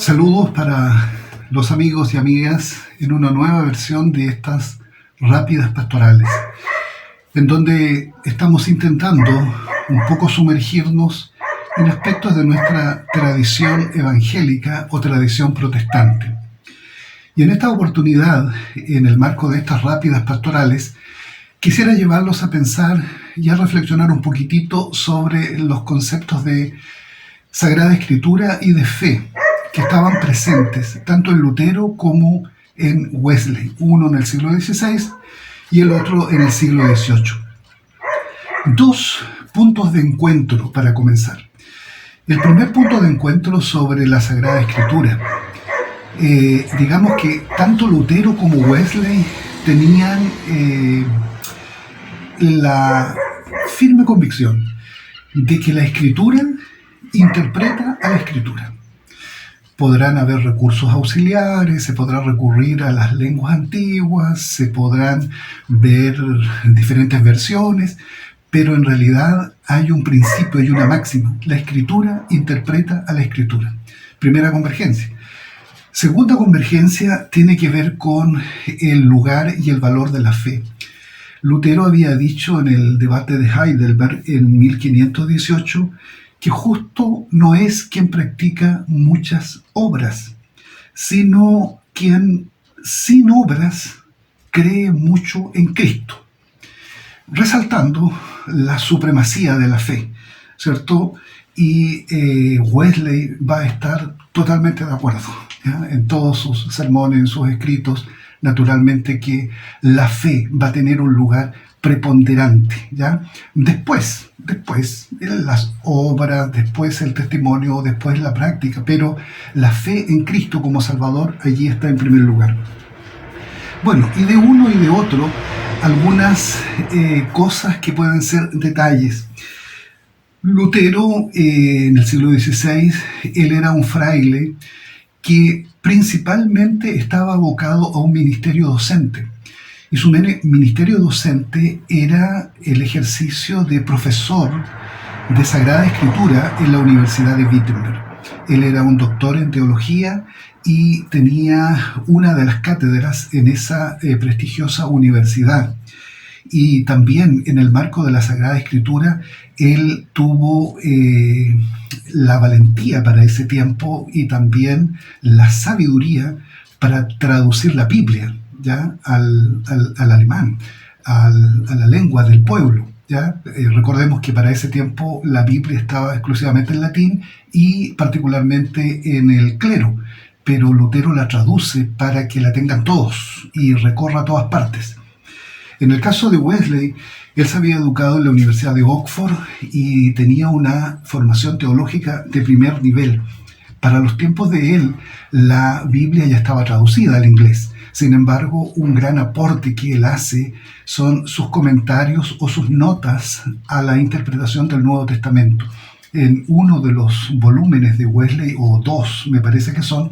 Saludos para los amigos y amigas en una nueva versión de estas rápidas pastorales, en donde estamos intentando un poco sumergirnos en aspectos de nuestra tradición evangélica o tradición protestante. Y en esta oportunidad, en el marco de estas rápidas pastorales, quisiera llevarlos a pensar y a reflexionar un poquitito sobre los conceptos de Sagrada Escritura y de fe que estaban presentes tanto en Lutero como en Wesley, uno en el siglo XVI y el otro en el siglo XVIII. Dos puntos de encuentro para comenzar. El primer punto de encuentro sobre la Sagrada Escritura. Digamos que tanto Lutero como Wesley tenían la firme convicción de que la Escritura interpreta a la Escritura. Podrán haber recursos auxiliares, se podrá recurrir a las lenguas antiguas, se podrán ver diferentes versiones, pero en realidad hay un principio y una máxima. La Escritura interpreta a la Escritura. Primera convergencia. Segunda convergencia tiene que ver con el lugar y el valor de la fe. Lutero había dicho en el debate de Heidelberg en 1518 que justo no es quien practica muchas obras, sino quien sin obras cree mucho en Cristo, resaltando la supremacía de la fe, ¿cierto? Y Wesley va a estar totalmente de acuerdo, ¿ya? En todos sus sermones, en sus escritos, naturalmente que la fe va a tener un lugar preponderante, ¿ya? Después las obras, después el testimonio, después la práctica, pero la fe en Cristo como Salvador allí está en primer lugar. Bueno, y de uno y de otro, algunas cosas que pueden ser detalles. Lutero, en el siglo XVI, él era un fraile que principalmente estaba abocado a un ministerio docente. Y su ministerio docente era el ejercicio de profesor de Sagrada Escritura en la Universidad de Wittenberg. Él era un doctor en teología y tenía una de las cátedras en esa prestigiosa universidad. Y también en el marco de la Sagrada Escritura, él tuvo la valentía para ese tiempo y también la sabiduría para traducir la Biblia, ¿ya? Al alemán, a la lengua del pueblo, ¿ya? Recordemos que para ese tiempo la Biblia estaba exclusivamente en latín y particularmente en el clero, pero Lutero la traduce para que la tengan todos y recorra a todas partes. En el caso de Wesley, él se había educado en la Universidad de Oxford y tenía una formación teológica de primer nivel. Para los tiempos de él, la Biblia ya estaba traducida al inglés. Sin embargo, un gran aporte que él hace son sus comentarios o sus notas a la interpretación del Nuevo Testamento. En uno de los volúmenes de Wesley, o dos me parece que son,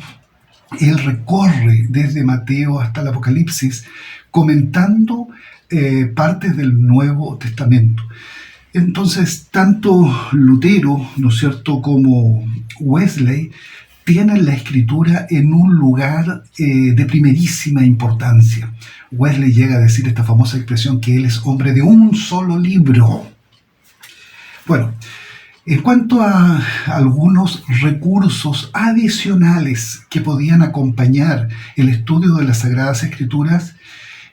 él recorre desde Mateo hasta el Apocalipsis comentando partes del Nuevo Testamento. Entonces, tanto Lutero, ¿no es cierto?, como Wesley tienen la Escritura en un lugar de primerísima importancia. Wesley llega a decir esta famosa expresión que él es hombre de un solo libro. Bueno, en cuanto a algunos recursos adicionales que podían acompañar el estudio de las Sagradas Escrituras,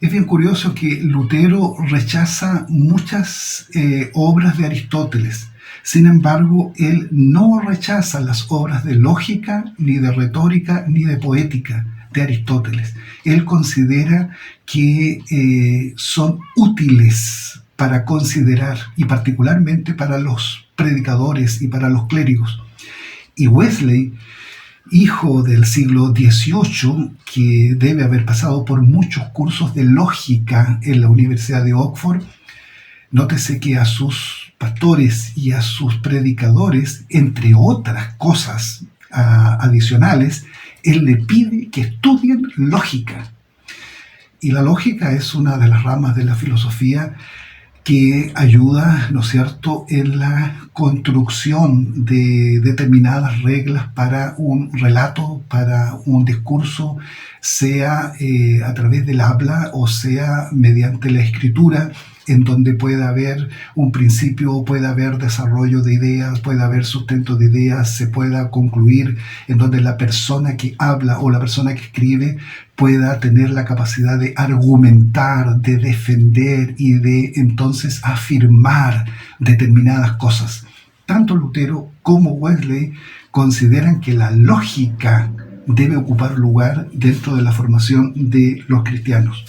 es bien curioso que Lutero rechaza muchas obras de Aristóteles. Sin embargo, él no rechaza las obras de lógica, ni de retórica, ni de poética de Aristóteles. Él considera que son útiles para considerar, y particularmente para los predicadores y para los clérigos. Y Wesley, hijo del siglo XVIII, que debe haber pasado por muchos cursos de lógica en la Universidad de Oxford, nótese que a sus pastores y a sus predicadores, entre otras cosas adicionales, él le pide que estudien lógica. Y la lógica es una de las ramas de la filosofía que ayuda, ¿no es cierto?, en la construcción de determinadas reglas para un relato, para un discurso, sea a través del habla o sea mediante la escritura, en donde puede haber un principio, puede haber desarrollo de ideas, puede haber sustento de ideas, se pueda concluir, en donde la persona que habla o la persona que escribe pueda tener la capacidad de argumentar, de defender y de entonces afirmar determinadas cosas. Tanto Lutero como Wesley consideran que la lógica debe ocupar lugar dentro de la formación de los cristianos.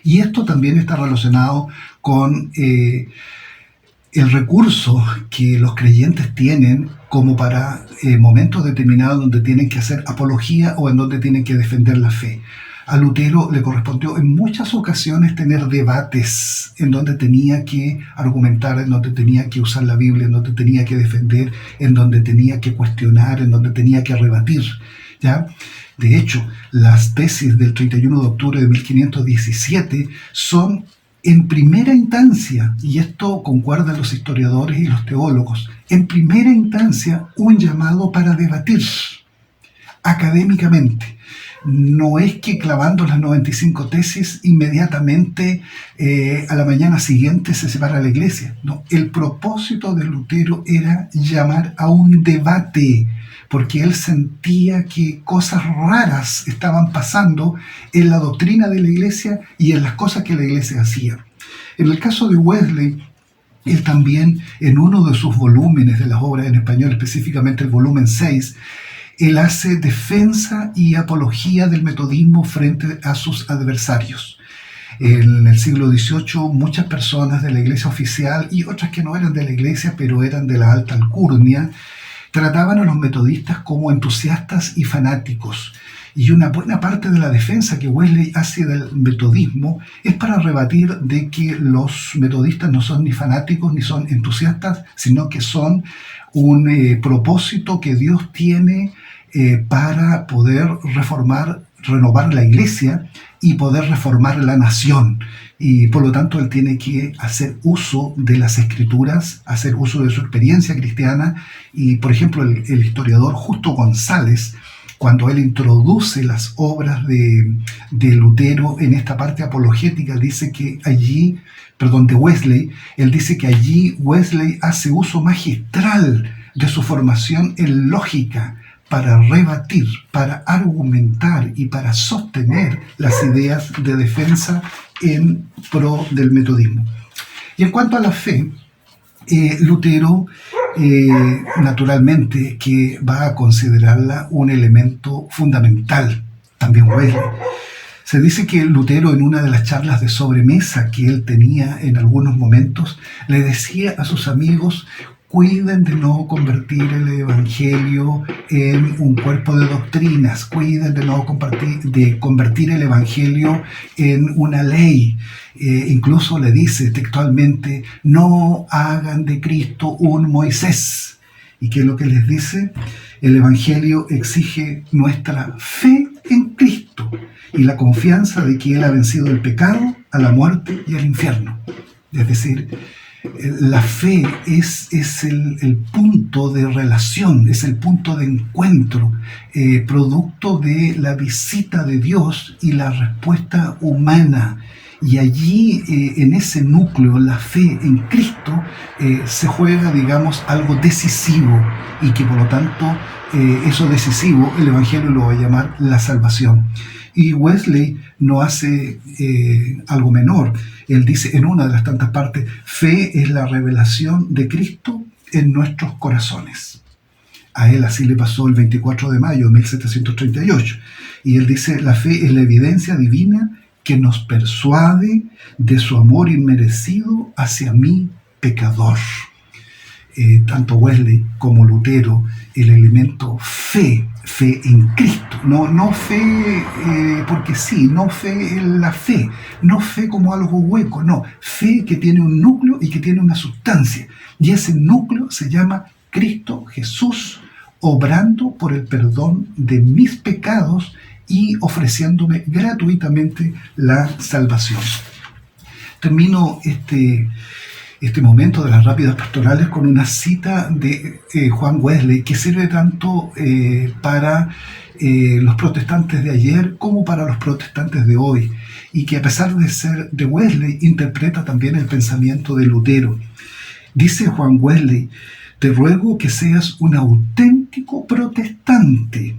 Y esto también está relacionado con el recurso que los creyentes tienen como para momentos determinados donde tienen que hacer apología o en donde tienen que defender la fe. A Lutero le correspondió en muchas ocasiones tener debates en donde tenía que argumentar, en donde tenía que usar la Biblia, en donde tenía que defender, en donde tenía que cuestionar, en donde tenía que rebatir, ¿ya? De hecho, las tesis del 31 de octubre de 1517 son en primera instancia, y esto concuerdan los historiadores y los teólogos, en primera instancia un llamado para debatir académicamente. No es que clavando las 95 tesis inmediatamente a la mañana siguiente se separa la iglesia. No, el propósito de Lutero era llamar a un debate, porque él sentía que cosas raras estaban pasando en la doctrina de la iglesia y en las cosas que la iglesia hacía. En el caso de Wesley, él también, en uno de sus volúmenes de las obras en español, específicamente el volumen 6, él hace defensa y apología del metodismo frente a sus adversarios. En el siglo XVIII, muchas personas de la iglesia oficial y otras que no eran de la iglesia, pero eran de la alta alcurnia, trataban a los metodistas como entusiastas y fanáticos. Y una buena parte de la defensa que Wesley hace del metodismo es para rebatir de que los metodistas no son ni fanáticos ni son entusiastas, sino que son un propósito que Dios tiene para poder renovar la iglesia y poder reformar la nación. Y por lo tanto él tiene que hacer uso de las escrituras, hacer uso de su experiencia cristiana. Y por ejemplo el historiador Justo González, cuando él introduce las obras de Lutero en esta parte apologética, dice que de Wesley, él dice que allí Wesley hace uso magistral de su formación en lógica para rebatir, para argumentar y para sostener las ideas de defensa en pro del metodismo. Y en cuanto a la fe, Lutero naturalmente que va a considerarla un elemento fundamental, también Wesley. Se dice que Lutero, en una de las charlas de sobremesa que él tenía en algunos momentos, le decía a sus amigos: cuiden de no convertir el Evangelio en un cuerpo de doctrinas, cuiden de no convertir el Evangelio en una ley. Incluso le dice textualmente: no hagan de Cristo un Moisés. ¿Y qué es lo que les dice? El Evangelio exige nuestra fe en Cristo y la confianza de que Él ha vencido el pecado, a la muerte y al infierno. Es decir, la fe es el punto de relación, es el punto de encuentro, producto de la visita de Dios y la respuesta humana. Y allí, en ese núcleo, la fe en Cristo, se juega, digamos, algo decisivo, y que por lo tanto, eso decisivo, el Evangelio lo va a llamar la salvación. Y Wesley no hace algo menor. Él dice en una de las tantas partes: fe es la revelación de Cristo en nuestros corazones. A él así le pasó el 24 de mayo de 1738. Y él dice: la fe es la evidencia divina que nos persuade de su amor inmerecido hacia mí, pecador. Tanto Wesley como Lutero, el elemento fe en Cristo, no fe porque sí, no fe en la fe, no fe como algo hueco, no, fe que tiene un núcleo y que tiene una sustancia, y ese núcleo se llama Cristo Jesús, obrando por el perdón de mis pecados y ofreciéndome gratuitamente la salvación. Termino este momento de las rápidas pastorales con una cita de Juan Wesley, que sirve tanto para los protestantes de ayer como para los protestantes de hoy, y que, a pesar de ser de Wesley, interpreta también el pensamiento de Lutero. Dice Juan Wesley: te ruego que seas un auténtico protestante.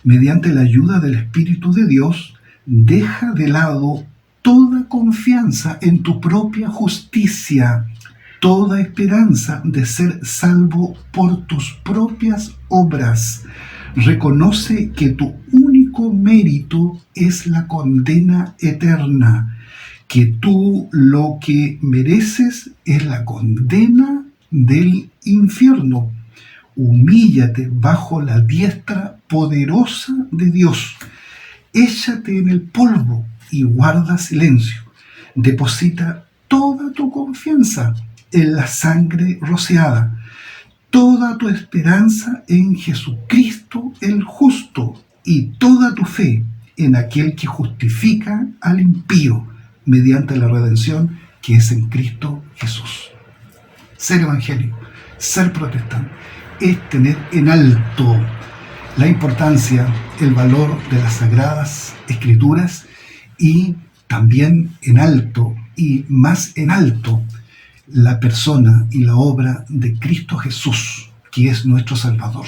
Mediante la ayuda del Espíritu de Dios, deja de lado toda confianza en tu propia justicia, toda esperanza de ser salvo por tus propias obras. Reconoce que tu único mérito es la condena eterna, que tú lo que mereces es la condena del infierno. Humíllate bajo la diestra poderosa de Dios. Échate en el polvo y guarda silencio. Deposita toda tu confianza en la sangre rociada, toda tu esperanza en Jesucristo el justo, y toda tu fe en aquel que justifica al impío mediante la redención que es en Cristo Jesús. Ser evangélico, ser protestante, es tener en alto la importancia, el valor de las Sagradas Escrituras, y también en alto y más en alto la persona y la obra de Cristo Jesús, que es nuestro Salvador.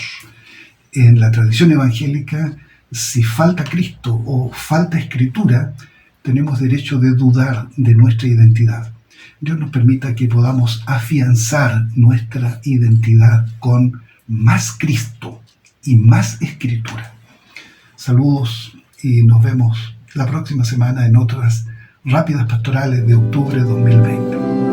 En la tradición evangélica, si falta Cristo o falta Escritura, tenemos derecho de dudar de nuestra identidad. Dios nos permita que podamos afianzar nuestra identidad con más Cristo y más Escritura. Saludos y nos vemos la próxima semana en otras rápidas pastorales de octubre 2020.